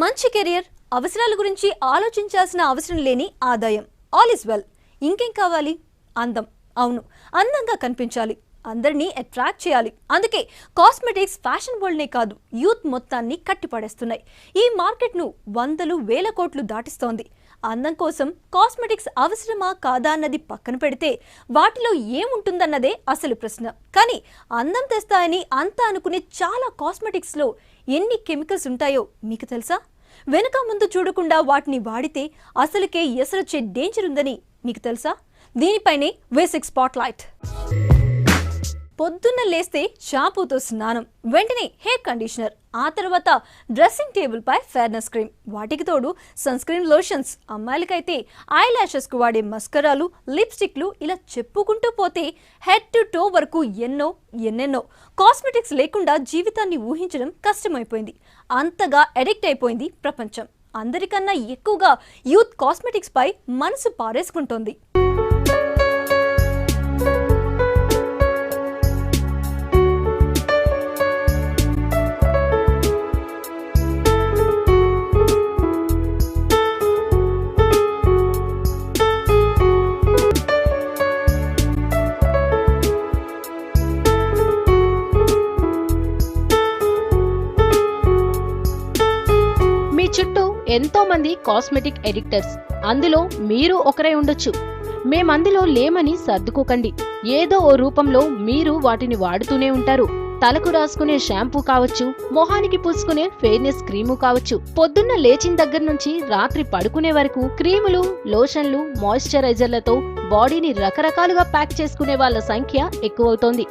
మంచి కెరియర్, అవసరాల గురించి ఆలోచించాల్సిన అవసరం లేని ఆదాయం. All is well. ఇంకేం కావాలి? అందం. అవును, అందంగా కనిపించాలి, అందరినీ అట్రాక్ట్ చేయాలి. అందుకే కాస్మెటిక్స్ ఫ్యాషన్ వరల్డ్నే కాదు, యూత్ మొత్తాన్ని కట్టిపడేస్తున్నాయి. ఈ మార్కెట్ను వందలు వేల కోట్లు దాటిస్తోంది. అందం కోసం కాస్మెటిక్స్ అవసరమా కాదా అన్నది పక్కన పెడితే వాటిలో ఏముంటుందన్నదే అసలు ప్రశ్న. కానీ అందం తెస్తాయని అంతా అనుకునే చాలా కాస్మెటిక్స్లో ఎన్ని కెమికల్స్ ఉంటాయో మీకు తెలుసా? వెనుక ముందు చూడకుండా వాటిని వాడితే అసలుకే ఎసరొచ్చే డేంజర్ ఉందని మీకు తెలుసా? దీనిపైనే వేసిక్ స్పాట్లైట్. పొద్దున్న లేస్తే షాంపూతో స్నానం, వెంటనే హెయిర్ కండిషనర్, ఆ తర్వాత డ్రెస్సింగ్ టేబుల్ పై ఫెయిర్నెస్ క్రీమ్, వాటికి తోడు సన్ స్క్రీన్ లోషన్స్, అమ్మాయిలకైతే ఐ లాషెస్ కు వాడే మస్కరాలు, లిప్స్టిక్లు, ఇలా చెప్పుకుంటూ పోతే హెడ్ టు టో వరకు ఎన్నెన్నో కాస్మెటిక్స్ లేకుండా జీవితాన్ని ఊహించడం కష్టమైపోయింది. అంతగా అడిక్ట్ అయిపోయింది ప్రపంచం. అందరికన్నా ఎక్కువగా యూత్ కాస్మెటిక్స్ పై మనసు పారేసుకుంటోంది. చుట్టూ ఎంతో మంది కాస్మెటిక్ ఎడిక్టర్స్, అందులో మీరు ఒకరే ఉండొచ్చు. మేమందులో లేమని సర్దుకోకండి. ఏదో ఓ రూపంలో మీరు వాటిని వాడుతూనే ఉంటారు. తలకు రాసుకునే షాంపూ కావచ్చు, మొహానికి పూసుకునే ఫెయిర్నెస్ క్రీము కావచ్చు, పొద్దున్న లేచిన దగ్గర నుంచి రాత్రి పడుకునే వరకు క్రీములు, లోషన్లు, మాయిశ్చరైజర్లతో బాడీని రకరకాలుగా ప్యాక్ చేసుకునే వాళ్ళ సంఖ్య ఎక్కువవుతోంది.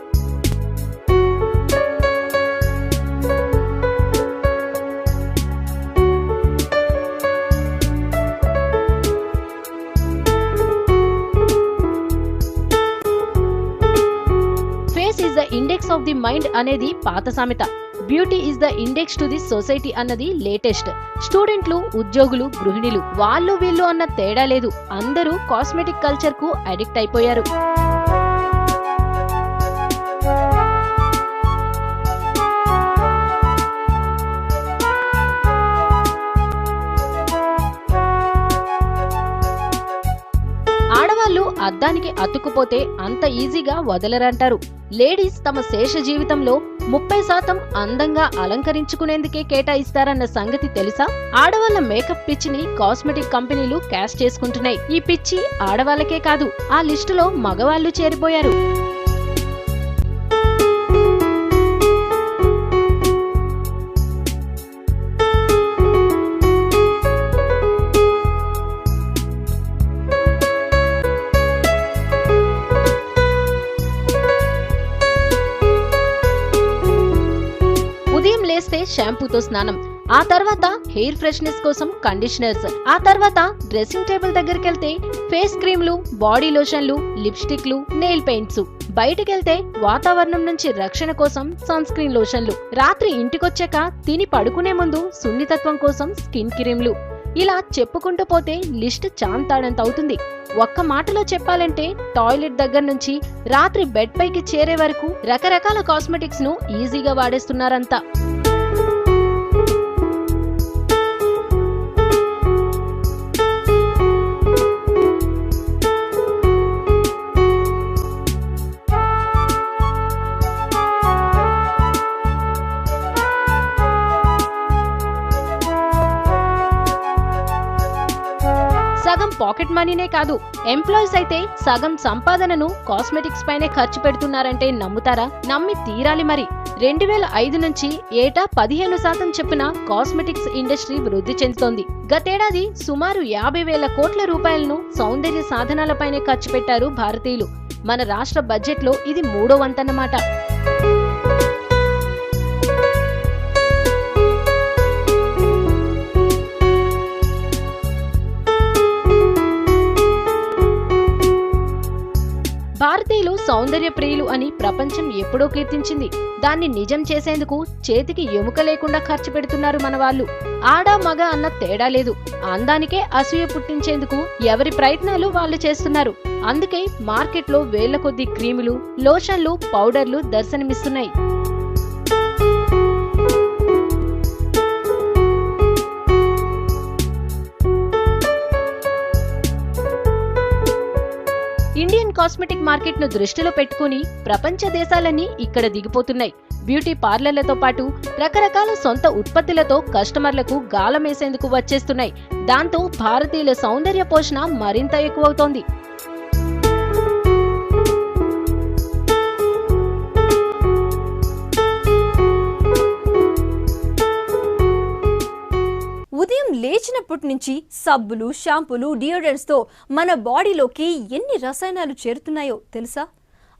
is the index of the mind అనేది పాత సామెత. Beauty is the index to the society అన్నది లేటెస్ట్. స్టూడెంట్లు, ఉద్యోగులు, గృహిణులు, వాళ్ళు వీళ్ళు అన్న తేడా లేదు, అందరూ కాస్మెటిక్ కల్చర్ కు అడిక్ట్ అయిపోయారు. ఆడవాళ్లు అద్దానికి అతుక్కుపోతే అంత ఈజీగా వదలరంటారు. లేడీస్ తమ శేష జీవితంలో 30% అందంగా అలంకరించుకునేందుకే కేటాయిస్తారన్న సంగతి తెలుసా? ఆడవాళ్ల మేకప్ పిచ్చిని కాస్మెటిక్ కంపెనీలు క్యాష్ చేసుకుంటున్నాయి. ఈ పిచ్చి ఆడవాళ్లకే కాదు, ఆ లిస్టులో మగవాళ్లు చేరిపోయారు. ఉదయం లేస్తే షాంపూతో స్నానం, ఆ తర్వాత హెయిర్ ఫ్రెష్నెస్ కోసం కండిషనర్స్, ఆ తర్వాత డ్రెస్సింగ్ టేబుల్ దగ్గరికెళ్తే ఫేస్ క్రీమ్లు, బాడీ లోషన్లు, లిప్స్టిక్లు, నెయిల్ పెయింట్స్, బయటకెళ్తే వాతావరణం నుంచి రక్షణ కోసం సన్ స్క్రీన్ లోషన్లు, రాత్రి ఇంటికొచ్చాక తిని పడుకునే ముందు సున్నితత్వం కోసం స్కిన్ క్రీమ్లు, ఇలా చెప్పుకుంటూ పోతే లిస్ట్ చాంతాడంత అవుతుంది. ఒక్క మాటలో చెప్పాలంటే టాయిలెట్ దగ్గర నుంచి రాత్రి బెడ్ పైకి చేరే వరకు రకరకాల కాస్మెటిక్స్ ను ఈజీగా వాడేస్తున్నారంతా. సగం పాకెట్ మనీనే కాదు, ఎంప్లాయీస్ అయితే సగం సంపాదనను కాస్మెటిక్స్ పైనే ఖర్చు పెడుతున్నారంటే నమ్ముతారా? నమ్మి తీరాలి మరి. 2005 నుంచి ఏటా 15% చొప్పున కాస్మెటిక్స్ ఇండస్ట్రీ వృద్ధి చెందుతోంది. గతేడాది సుమారు 50,000 కోట్ల రూపాయలను సౌందర్య సాధనాలపైనే ఖర్చు పెట్టారు భారతీయులు. మన రాష్ట్ర బడ్జెట్ లో ఇది 3వ వంతన్నమాట. భారతీయులు సౌందర్య ప్రియులు అని ప్రపంచం ఎప్పుడో కీర్తించింది. దాన్ని నిజం చేసేందుకు చేతికి ఎముక లేకుండా ఖర్చు పెడుతున్నారు మన వాళ్ళు. ఆడ మగ అన్న తేడా లేదు, అందానికే అసూయ పుట్టించేందుకు ఎవరి ప్రయత్నాలు వాళ్ళు చేస్తున్నారు. అందుకే మార్కెట్లో వేళ్ల కొద్దీ క్రీములు, లోషన్లు, పౌడర్లు దర్శనమిస్తున్నాయి. కాస్మెటిక్ మార్కెట్ ను దృష్టిలో పెట్టుకుని ప్రపంచ దేశాలన్నీ ఇక్కడ దిగిపోతున్నాయి. బ్యూటీ పార్లర్లతో పాటు రకరకాల సొంత ఉత్పత్తులతో కస్టమర్లకు గాలమేసేందుకు వచ్చేస్తున్నాయి. దాంతో భారతీయుల సౌందర్య పోషణ మరింత ఎక్కువవుతోంది. ఉదయం లేచినప్పటి నుంచి సబ్బులు, షాంపూలు, డియోడ్రెంట్స్తో మన బాడీలోకి ఎన్ని రసాయనాలు చేరుతున్నాయో తెలుసా?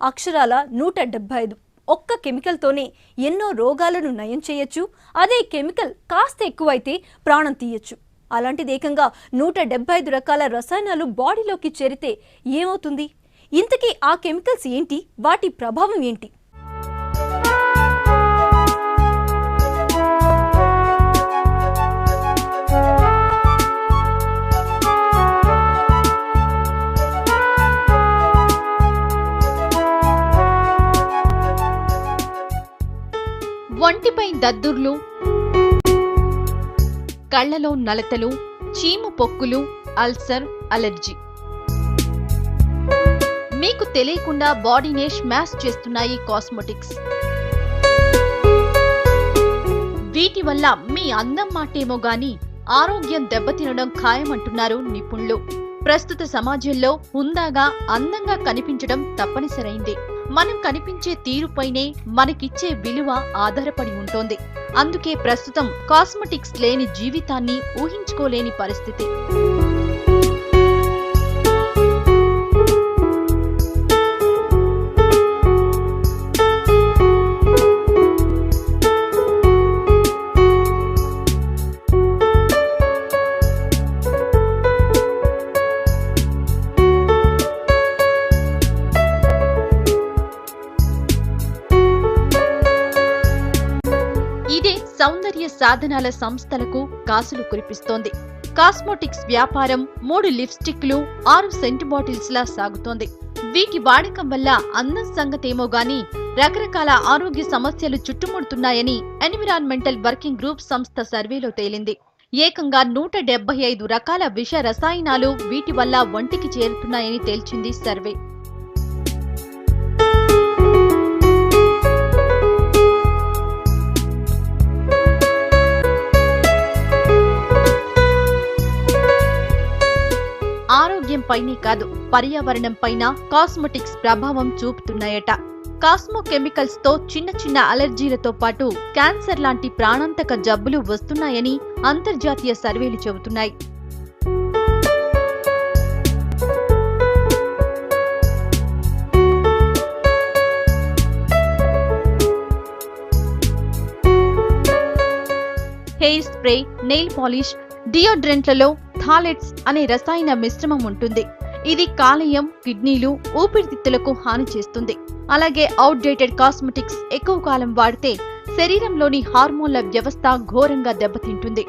అక్షరాల 175. ఒక్క కెమికల్తోనే ఎన్నో రోగాలను నయం చేయొచ్చు. అదే కెమికల్ కాస్త ఎక్కువైతే ప్రాణం తీయొచ్చు. అలాంటిది ఏకంగా 175 రకాల రసాయనాలు బాడీలోకి చేరితే ఏమవుతుంది? ఇంతకీ ఆ కెమికల్స్ ఏంటి? వాటి ప్రభావం ఏంటి? ఒంటిపై దద్దుర్లు, కళ్లలో నలతలు, చీము పొక్కులు, అల్సర్, అలర్జీ. మీకు తెలియకుండా బాడీనే స్మాష్ చేస్తున్నాయి కాస్మెటిక్స్. వీటి వల్ల మీ అందం మాటేమో గాని ఆరోగ్యం దెబ్బతినడం ఖాయమంటున్నారు నిపుణులు. ప్రస్తుత సమాజంలో హుందాగా, అందంగా కనిపించడం తప్పనిసరైంది. మనం కనిపించే తీరుపైనే మనకిచ్చే విలువ ఆధారపడి ఉంటోంది. అందుకే ప్రస్తుతం కాస్మెటిక్స్ లేని జీవితాన్ని ఊహించుకోలేని పరిస్థితి. ఇదే సౌందర్య సాధనాల సంస్థలకు కాసులు కురిపిస్తోంది. కాస్మెటిక్స్ వ్యాపారం 3 లిప్స్టిక్లు, 6 సెంట్ బాటిల్స్ లా సాగుతోంది. వీటి వాడకం వల్ల అందం సంగతేమో గాని రకరకాల ఆరోగ్య సమస్యలు చుట్టుముడుతున్నాయని ఎన్విరాన్మెంటల్ వర్కింగ్ గ్రూప్ సంస్థ సర్వేలో తేలింది. ఏకంగా 175 రకాల విష రసాయనాలు వీటి వల్ల ఒంటికి చేరుతున్నాయని తేల్చింది సర్వే. ఆరోగ్యంపైనే కాదు, పర్యావరణంపైన కాస్మెటిక్స్ ప్రభావం చూపుతున్నాయట. కాస్మో కెమికల్స్ తో చిన్న చిన్న అలర్జీలతో పాటు క్యాన్సర్ లాంటి ప్రాణాంతక జబ్బులు వస్తున్నాయని అంతర్జాతీయ సర్వేలు చెబుతున్నాయి. హెయిర్ స్ప్రే, నెయిల్ పాలిష్, డియోడ్రెంట్లలో థాలెట్స్ అనే రసాయన మిశ్రమం ఉంటుంది. ఇది కాలేయం, కిడ్నీలు, ఊపిరితిత్తులకు హాని చేస్తుంది. అలాగే అవుట్డేటెడ్ కాస్మెటిక్స్ ఎక్కువ కాలం వాడితే శరీరంలోని హార్మోన్ల వ్యవస్థ ఘోరంగా దెబ్బతింటుంది.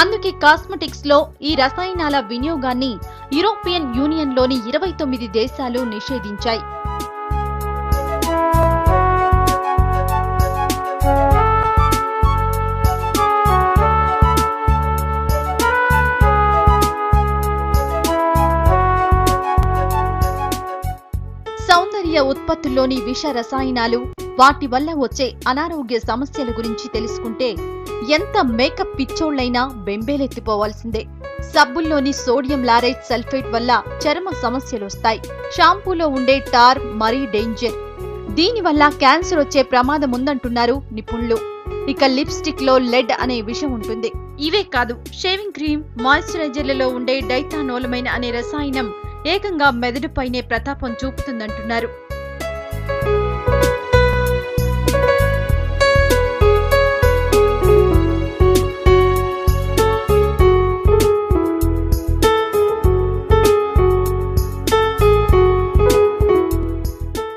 అందుకే కాస్మెటిక్స్ లో ఈ రసాయనాల వినియోగాన్ని యూరోపియన్ యూనియన్ లోని 29 దేశాలు నిషేధించాయి. సౌందర్య ఉత్పత్తుల్లోని విష రసాయనాలు, వాటి వల్ల వచ్చే అనారోగ్య సమస్యల గురించి తెలుసుకుంటే ఎంత మేకప్ పిచ్చోళ్లైనా బెంబేలెత్తిపోవాల్సిందే. సబ్బుల్లోని సోడియం లారైట్ సల్ఫేట్ వల్ల చర్మ సమస్యలొస్తాయి. షాంపూలో ఉండే టార్ మరీ డేంజర్. దీనివల్ల క్యాన్సర్ వచ్చే ప్రమాదం ఉందంటున్నారు నిపుణులు. ఇక లిప్స్టిక్ లో లెడ్ అనే విషం ఉంటుంది. ఇవే కాదు, షేవింగ్ క్రీమ్, మాయిశ్చరైజర్లలో ఉండే డైథానోలమైన్ అనే రసాయనం ఏకంగా మెదడుపైనే ప్రతాపం చూపుతుందంటున్నారు.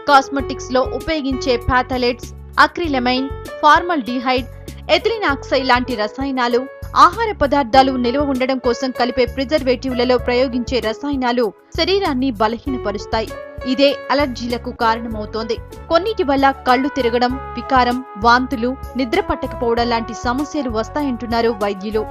కాస్మెటిక్స్ లో ఉపయోగించే పాథలేట్స్, అక్రిలమైన్, ఫార్మల్డిహైడ్, ఎథిలిన్ ఆక్సైడ్ లాంటి రసాయనాలు, ఆహార పదార్థాలు నిల్వ ఉండడం కోసం కలిపే ప్రిజర్వేటివ్లలో ప్రయోగించే రసాయనాలు శరీరాన్ని బలహీనపరుస్తాయి. ఇదే అలర్జీలకు కారణమవుతోంది. కొన్నిటి వల్ల కళ్ళు తిరగడం, వికారం, వాంతులు, నిద్ర పట్టకపోవడం లాంటి సమస్యలు వస్తాయంటున్నారు వైద్యులు.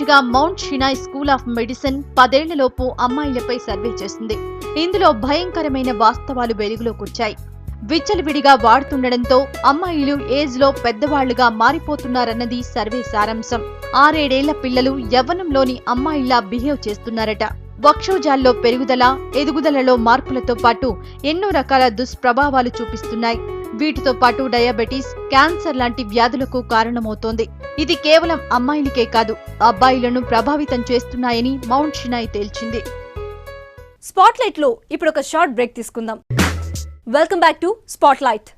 రీసెంట్ గా మౌంట్ షినాయ్ స్కూల్ ఆఫ్ మెడిసిన్ 10 ఏళ్లలోపు అమ్మాయిలపై సర్వే చేస్తుంది. ఇందులో భయంకరమైన వాస్తవాలు వెలుగులోకి వచ్చాయి. విచ్చలవిడిగా వాడుతుండడంతో అమ్మాయిలు ఏజ్ లో పెద్దవాళ్లుగా మారిపోతున్నారన్నది సర్వే సారాంశం. 6-7 ఏళ్ల పిల్లలు యవ్వనంలోని అమ్మాయిలా బిహేవ్ చేస్తున్నారట. వక్షోజాల్లో పెరుగుదల, ఎదుగుదలలో మార్పులతో పాటు ఎన్నో రకాల దుష్ప్రభావాలు చూపిస్తున్నాయి. వీటితో పాటు డయాబెటీస్, క్యాన్సర్ లాంటి వ్యాధులకు కారణమవుతోంది. ఇది కేవలం అమ్మాయిలకే కాదు, అబ్బాయిలను ప్రభావితం చేస్తున్నాయని మౌంట్ షినాయ్ తేల్చింది. స్పాట్లైట్ లో ఇప్పుడు ఒక షార్ట్ బ్రేక్ తీసుకుందాం. Welcome back to spotlight.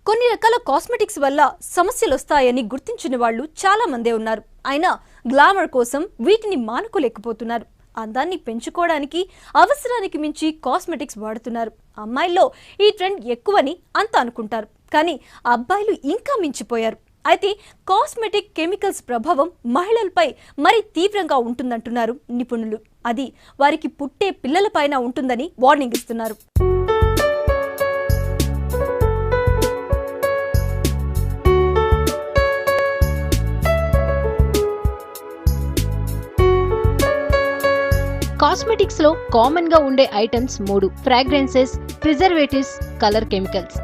కొన్ని రకాల కాస్మెటిక్స్ వల్ల సమస్యలు వస్తాయని గుర్తించిన వాళ్ళు చాలా మందే ఉన్నారు. అయినా గ్లామర్ కోసం వీటిని మానుకోలేకపోతున్నారు. అందాన్ని పెంచుకోవడానికి అవసరానికి మించి కాస్మెటిక్స్ వాడుతున్నారు. అమ్మాయిల్లో ఈ ట్రెండ్ ఎక్కువని అంతా అనుకుంటారు, కానీ అబ్బాయిలు ఇంకా మించిపోయారు. అయితే కాస్మెటిక్ కెమికల్స్ ప్రభావం మహిళలపై మరి తీవ్రంగా ఉంటుందంటున్నారు నిపుణులు. అది వారికి పుట్టే పిల్లలపైన ఉంటుందని వార్నింగ్ ఇస్తున్నారు. కాస్మెటిక్స్ లో కామన్ గా ఉండే items 3: fragrances, preservatives, colour chemicals.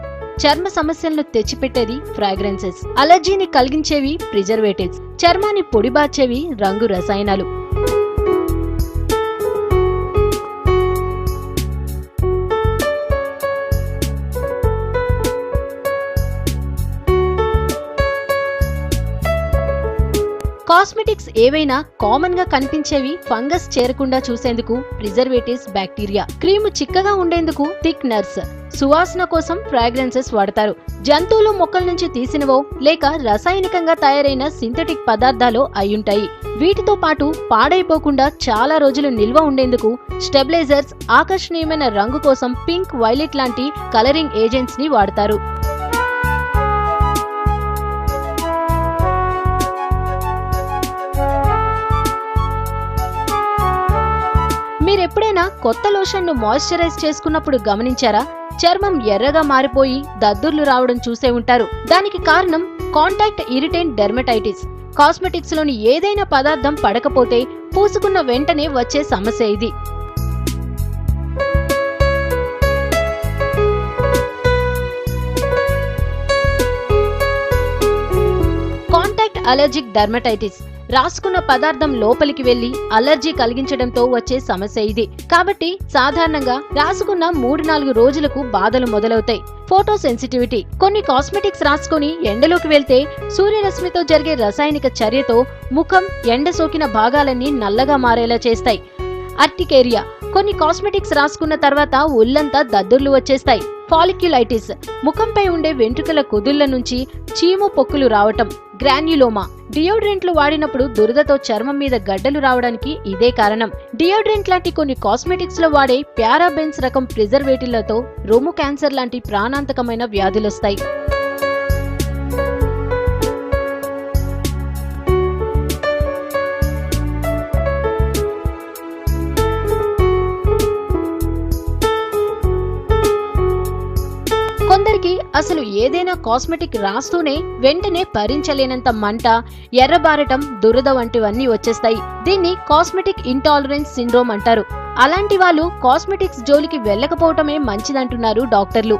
చర్మ సమస్యలను తెచ్చిపెట్టేది ఫ్రాగ్రెన్సెస్, అలర్జీని కలిగించేవి ప్రిజర్వేటివ్స్, చర్మాన్ని పొడిబార్చేవి రంగు రసాయనాలు. కాస్మెటిక్స్ ఏవైనా కామన్ గా కనిపించేవి ఫంగస్ చేరకుండా చూసేందుకు ప్రిజర్వేటివ్స్, బ్యాక్టీరియా. క్రీము చిక్కగా ఉండేందుకు థిక్నర్స్, సువాసన కోసం ఫ్రాగ్రెన్సెస్ వాడతారు. జంతువులు, మొక్కల నుంచి తీసినవో లేక రసాయనికంగా తయారైన సింథటిక్ పదార్థాలు అయ్యుంటాయి. వీటితో పాటు పాడైపోకుండా చాలా రోజులు నిల్వ ఉండేందుకు స్టెబిలైజర్స్, ఆకర్షణీయమైన రంగు కోసం పింక్, వైలెట్ లాంటి కలరింగ్ ఏజెంట్స్ ని వాడతారు. మీరెప్పుడైనా కొత్త లోషన్ ను మాయిశ్చరైజ్ చేసుకున్నప్పుడు గమనించారా? చర్మం ఎర్రగా మారిపోయి దద్దుర్లు రావడం చూసే ఉంటారు. దానికి కారణం కాంటాక్ట్ ఇరిటెంట్ డెర్మటైటిస్. కాస్మెటిక్స్ లోని ఏదైనా పదార్థం పడకపోతే పూసుకున్న వెంటనే వచ్చే సమస్య ఇది. కాంటాక్ట్ అలర్జిక్ డెర్మటైటిస్ రాసుకున్న పదార్థం లోపలికి వెళ్లి అలర్జీ కలిగించడంతో వచ్చే సమస్య ఇది. కాబట్టి సాధారణంగా రాసుకున్న 3-4 రోజులకు బాధలు మొదలవుతాయి. Photo sensitivity. కొన్ని కాస్మెటిక్స్ రాసుకుని ఎండలోకి వెళ్తే సూర్యరశ్మితో జరిగే రసాయనిక చర్యతో ముఖం, ఎండ సోకిన భాగాలన్నీ నల్లగా మారేలా చేస్తాయి. అర్టికేరియా. కొన్ని కాస్మెటిక్స్ రాసుకున్న తర్వాత ఒళ్లంతా దద్దుర్లు వచ్చేస్తాయి. ఫాలిక్యులైటిస్. ముఖంపై ఉండే వెంట్రుకల కుదుళ్ల నుంచి చీము, పొక్కులు రావటం. గ్రాన్యులోమా. డియోడ్రెంట్లు వాడినప్పుడు దురదతో చర్మం మీద గడ్డలు రావడానికి ఇదే కారణం. డియోడ్రెంట్ లాంటి కొన్ని కాస్మెటిక్స్ లో వాడే ప్యారాబెన్స్ రకం ప్రిజర్వేటివ్లతో రొమ్ము క్యాన్సర్ లాంటి ప్రాణాంతకమైన వ్యాధులొస్తాయి. కొందరికి అసలు ఏదైనా కాస్మెటిక్ రాస్తూనే వెంటనే భరించలేనంత మంట, ఎర్రబారటం, దురద వంటివన్నీ వచ్చేస్తాయి. దీన్ని కాస్మెటిక్ ఇంటాలరెన్స్ సిండ్రోమ్ అంటారు. అలాంటి వాళ్ళు కాస్మెటిక్స్ జోలికి వెళ్ళకపోవటమే మంచిదంటున్నారు డాక్టర్లు.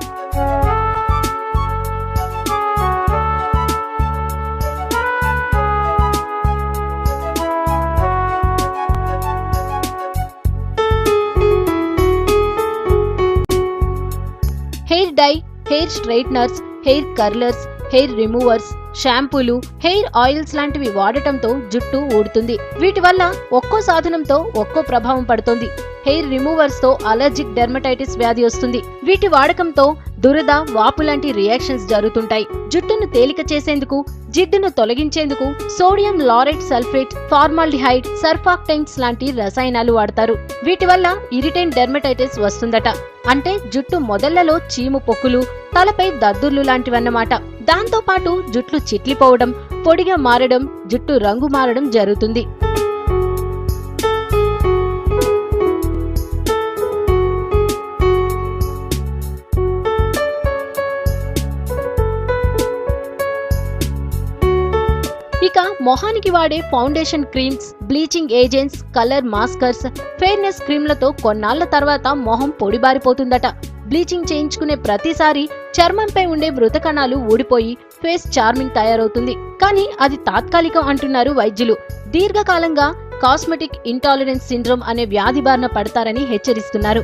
Hair dye, hair straighteners, hair curlers, hair removers, షాంపూలు, హెయిర్ ఆయిల్స్ లాంటివి వాడటంతో జుట్టు ఊడుతుంది. వీటి వల్ల ఒక్కో సాధనంతో ఒక్కో ప్రభావం పడుతుంది. హెయిర్ రిమూవర్స్ తో అలర్జిక్ డెర్మటైటిస్ వ్యాధి వస్తుంది. వీటి వాడకంతో దురద, వాపు లాంటి రియాక్షన్స్ జరుగుతుంటాయి. జుట్టును తేలిక చేసేందుకు, జిడ్డును తొలగించేందుకు sodium laureate sulphate, formaldehyde, surfactants లాంటి రసాయనాలు వాడతారు. వీటి వల్ల ఇరిటెంట్ డెర్మటైటిస్ వస్తుందట. అంటే జుట్టు మొదళ్లలో చీము, పొక్కులు, తలపై దద్దుర్లు లాంటివన్నమాట. దాంతో పాటు జుట్లు చిట్లిపోవడం, పొడిగా మారడం, జుట్టు రంగు మారడం జరుగుతుంది. ఇక మొహానికి వాడే foundation creams, bleaching agents, colour maskers, fairness క్రీమ్లతో కొన్నాళ్ల తర్వాత మొహం పొడిబారిపోతుందట. బ్లీచింగ్ చేయించుకునే ప్రతిసారి చర్మంపై ఉండే మృత కణాలు ఊడిపోయి ఫేస్ చార్మింగ్ తయారవుతుంది. కానీ అది తాత్కాలికం అంటున్నారు వైద్యులు. దీర్ఘకాలంగా కాస్మెటిక్ ఇంటాలరెన్స్ సిండ్రోమ్ అనే వ్యాధి బారిన పడతారని హెచ్చరిస్తున్నారు.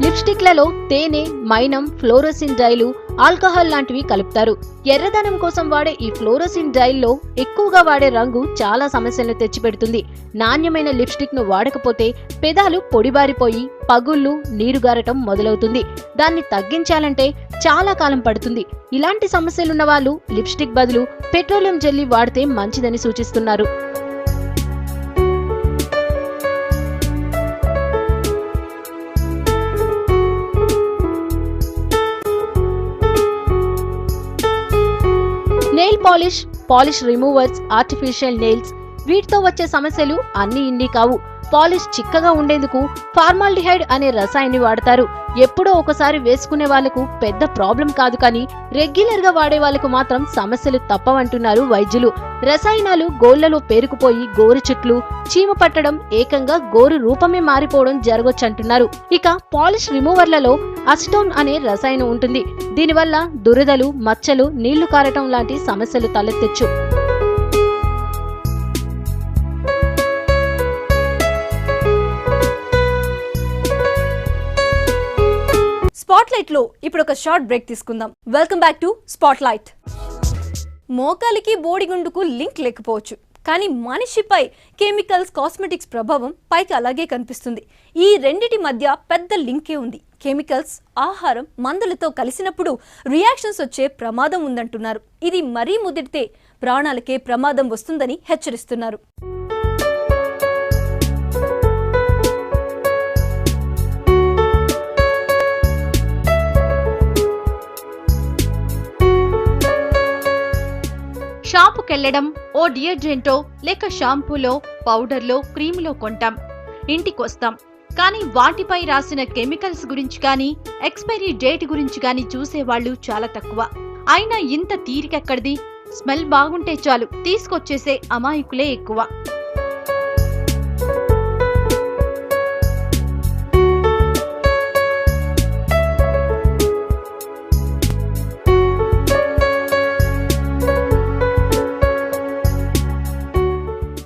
లిప్స్టిక్లలో తేనె, మైనం, ఫ్లోరోసిన్ డైలు, ఆల్కహాల్ లాంటివి కలుపుతారు. ఎర్రదనం కోసం వాడే ఈ ఫ్లోరోసిన్ డైల్లో ఎక్కువగా వాడే రంగు చాలా సమస్యలను తెచ్చిపెడుతుంది. నాణ్యమైన లిప్స్టిక్ ను వాడకపోతే పెదాలు పొడిబారిపోయి పగుళ్లు, నీరుగారటం మొదలవుతుంది. దాన్ని తగ్గించాలంటే చాలా కాలం పడుతుంది. ఇలాంటి సమస్యలున్న వాళ్ళు లిప్స్టిక్ బదులు పెట్రోలియం జెల్లీ వాడితే మంచిదని సూచిస్తున్నారు. Nail polish removers, artificial nails, వీటితో వచ్చే సమస్యలు అన్ని ఇన్ని కావు. పాలిష్ చిక్కగా ఉండేందుకు ఫార్మాల్డిహైడ్ అనే రసాయన్ని వాడతారు. ఎప్పుడో ఒకసారి వేసుకునే వాళ్లకు పెద్ద ప్రాబ్లం కాదు, కానీ రెగ్యులర్ గా వాడే వాళ్లకు మాత్రం సమస్యలు తప్పవంటున్నారు వైద్యులు. రసాయనాలు గోళ్లలో పేరుకుపోయి గోరు చుట్లు, చీమ పట్టడం, ఏకంగా గోరు రూపమే మారిపోవడం జరగొచ్చంటున్నారు. ఇక పాలిష్ రిమూవర్లలో అసిటోన్ అనే రసాయనం ఉంటుంది. దీనివల్ల దురదలు, మచ్చలు, నీళ్లు కారటం లాంటి సమస్యలు తలెత్తొచ్చు. స్పాట్లైట్ లో ఇప్పుడు ఒక షార్ట్ బ్రేక్ తీసుకుందాం. Welcome back to spotlight. మోకాలికి బోడిగుండుకు లింక్ లేకపోవచ్చు, కానీ మనిషిపై కెమికల్స్, కాస్మెటిక్స్ ప్రభావం పైకి అలాగే కనిపిస్తుంది. ఈ రెండిటి మధ్య పెద్ద లింకే ఉంది. కెమికల్స్ ఆహారం, మందులతో కలిసినప్పుడు రియాక్షన్స్ వచ్చే ప్రమాదం ఉందంటున్నారు. ఇది మరీ ముదిరితే ప్రాణాలకే ప్రమాదం వస్తుందని హెచ్చరిస్తున్నారు. షాపుకెళ్లడం, ఓ డియోడ్రెంటో లేక షాంపూలో, పౌడర్లో, క్రీములో కొంటాం, ఇంటికొస్తాం. కానీ వాటిపై రాసిన కెమికల్స్ గురించి కానీ, ఎక్స్పైరీ డేట్ గురించి కానీ చూసేవాళ్లు చాలా తక్కువ. అయినా ఇంత తీరికెక్కడిది? స్మెల్ బాగుంటే చాలు తీసుకొచ్చేసే అమాయకులే ఎక్కువ.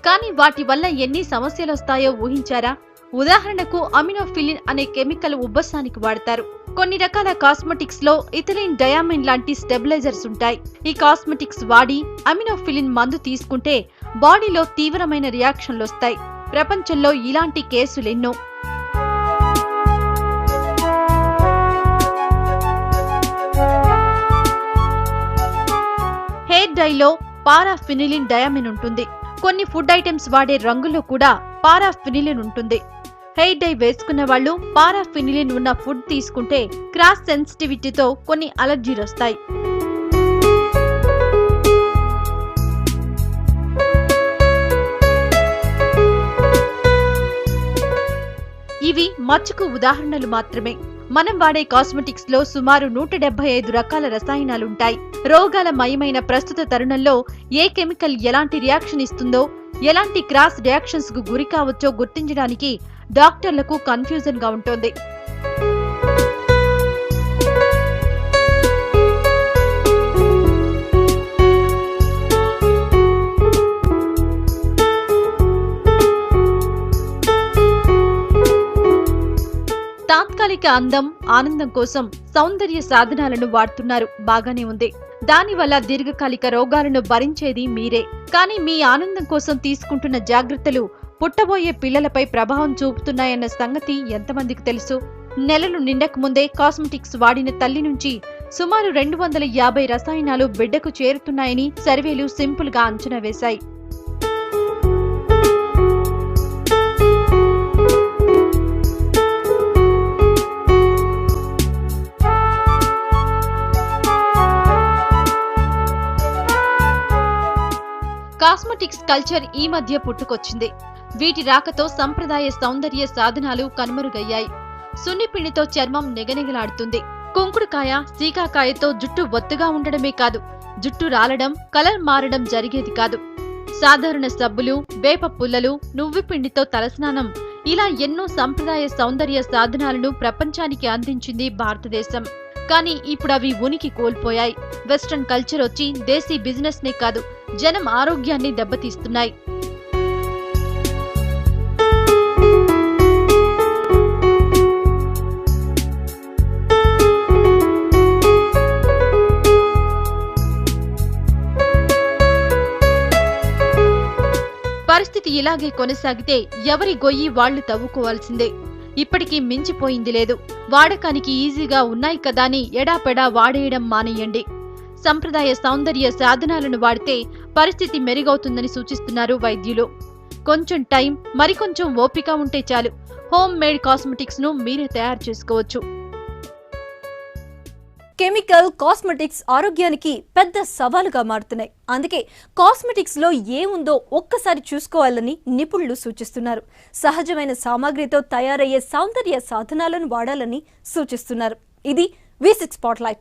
కానీ వాటి వల్ల ఎన్ని సమస్యలొస్తాయో ఊహించారా? ఉదాహరణకు అమినోఫిలిన్ అనే కెమికల్ ఉబ్బసానికి వాడతారు. కొన్ని రకాల కాస్మెటిక్స్ లో ఇథిలిన్ డయామిన్ లాంటి స్టెబిలైజర్స్ ఉంటాయి. ఈ కాస్మెటిక్స్ వాడి అమినోఫిలిన్ మందు తీసుకుంటే బాడీలో తీవ్రమైన రియాక్షన్లొస్తాయి. ప్రపంచంలో ఇలాంటి కేసులెన్నో. హెయిర్ డైలో పారాఫినిలిన్ డయామిన్ ఉంటుంది. కొన్ని ఫుడ్ ఐటమ్స్ వాడే రంగులో కూడా పారాఫినిలిన్ ఉంటుంది. హెయిర్ డై వేసుకున్న వాళ్ళు పారాఫినిలిన్ ఉన్న ఫుడ్ తీసుకుంటే క్రాస్ సెన్సిటివిటీతో కొన్ని అలర్జీలు వస్తాయి. ఇవి మచ్చుకు ఉదాహరణలు మాత్రమే. మనం వాడే కాస్మెటిక్స్ లో సుమారు 175 రకాల రసాయనాలుంటాయి. రోగాల మయమైన ప్రస్తుత తరుణంలో ఏ కెమికల్ ఎలాంటి రియాక్షన్ ఇస్తుందో, ఎలాంటి క్రాస్ రియాక్షన్స్ కు గురి కావచ్చో గుర్తించడానికి డాక్టర్లకు కన్ఫ్యూజన్ గా ఉంటుంది. తాత్కాలిక అందం, ఆనందం కోసం సౌందర్య సాధనాలను వాడుతున్నారు, బాగానే ఉంది. దానివల్ల దీర్ఘకాలిక రోగాలను భరించేది మీరే. కానీ మీ ఆనందం కోసం తీసుకుంటున్న జాగ్రత్తలు పుట్టబోయే పిల్లలపై ప్రభావం చూపుతున్నాయన్న సంగతి ఎంతమందికి తెలుసు? నెలలు నిండక ముందే కాస్మెటిక్స్ వాడిన తల్లి నుంచి సుమారు 250 రసాయనాలు బిడ్డకు చేరుతున్నాయని సర్వేలు సింపుల్ గా అంచనా వేశాయి. కాస్మెటిక్స్ కల్చర్ ఈ మధ్య పుట్టుకొచ్చింది. వీటి రాకతో సంప్రదాయ సౌందర్య సాధనాలు కనుమరుగయ్యాయి. సున్నిపిండితో చర్మం నిగనిగలాడుతుంది. కుంకుడుకాయ, సీకాకాయతో జుట్టు ఒత్తుగా ఉండడమే కాదు, జుట్టు రాలడం, కలర్ మారడం జరిగేది కాదు. సాధారణ సబ్బులు, వేప పుల్లలు, నువ్వుపిండితో తలస్నానం, ఇలా ఎన్నో సంప్రదాయ సౌందర్య సాధనాలను ప్రపంచానికి అందించింది భారతదేశం. కానీ ఇప్పుడు అవి ఉనికి కోల్పోయాయి. వెస్ట్రన్ కల్చర్ వచ్చి దేశీ బిజినెస్ నే కాదు, జనం ఆరోగ్యాన్ని దెబ్బతీస్తున్నాయి. పరిస్థితి ఇలాగే కొనసాగితే ఎవరి గొయ్యి వాళ్లు తవ్వుకోవాల్సిందే. ఇప్పటికీ మించిపోయింది లేదు. వాడకానికి ఈజీగా ఉన్నాయి కదా అని ఎడాపెడా వాడేయడం మానేయండి. సంప్రదాయ సౌందర్య సాధనాలను వాడితే పరిస్థితి మెరుగవుతుందని సూచిస్తున్నారు వైద్యులు. కొంచెం టైం, మరికొంచెం ఓపిక ఉంటే చాలు, హోమ్ మేడ్ కాస్మెటిక్స్ ను మీరే తయారు చేసుకోవచ్చు. కెమికల్ కాస్మెటిక్స్ ఆరోగ్యానికి పెద్ద సవాలుగా మారుతున్నాయి. అందుకే కాస్మెటిక్స్ లో ఏముందో ఒక్కసారి చూసుకోవాలని నిపుణులు సూచిస్తున్నారు. సహజమైన సామాగ్రితో తయారయ్యే సౌందర్య సాధనాలను వాడాలని సూచిస్తున్నారు. ఇది V6 స్పాట్లైట్.